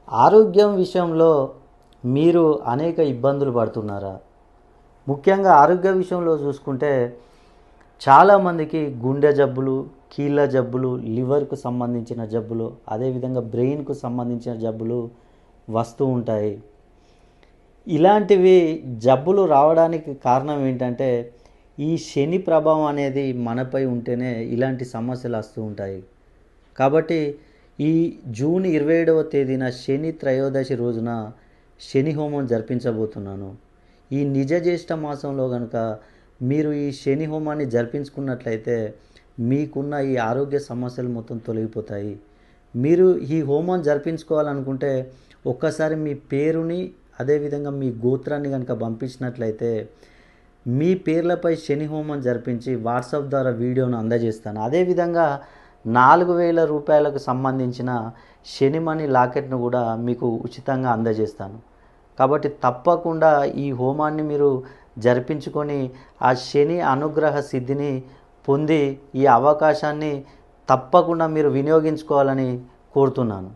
ఆరోగ్యం విషయంలో మీరు అనేక ఇబ్బందులు పడుతున్నారా? ముఖ్యంగా ఆరోగ్య విషయంలో చూసుకుంటే చాలామందికి గుండె జబ్బులు, కీళ్ళ జబ్బులు, లివర్కు సంబంధించిన జబ్బులు, అదేవిధంగా బ్రెయిన్కు సంబంధించిన జబ్బులు వస్తూ ఉంటాయి. ఇలాంటివి జబ్బులు రావడానికి కారణం ఏంటంటే ఈ శని ప్రభావం అనేది మనపై ఉంటేనే ఇలాంటి సమస్యలు వస్తూ ఉంటాయి. కాబట్టి ఈ జూన్ 27వ తేదీన శని త్రయోదశి రోజున శని హోమం జరిపించబోతున్నాను. ఈ నిజ జ్యేష్ఠ మాసంలో కనుక మీరు ఈ శని హోమాన్ని జరిపించుకున్నట్లయితే మీకున్న ఈ ఆరోగ్య సమస్యలు మొత్తం తొలగిపోతాయి. మీరు ఈ హోమం జరిపించుకోవాలనుకుంటే ఒక్కసారి మీ పేరుని అదేవిధంగా మీ గోత్రాన్ని కనుక పంపించినట్లయితే మీ పేర్లపై శని హోమం జరిపించి వాట్సాప్ ద్వారా వీడియోను అందజేస్తాను. అదేవిధంగా 4000 రూపాయలకు సంబంధించిన శనిమణి లాకెట్ను కూడా మీకు ఉచితంగా అందజేస్తాను. కాబట్టి తప్పకుండా ఈ హోమాన్ని మీరు జరిపించుకొని ఆ శని అనుగ్రహ సిద్ధిని పొంది ఈ అవకాశాన్ని తప్పకుండా మీరు వినియోగించుకోవాలని కోరుతున్నాను.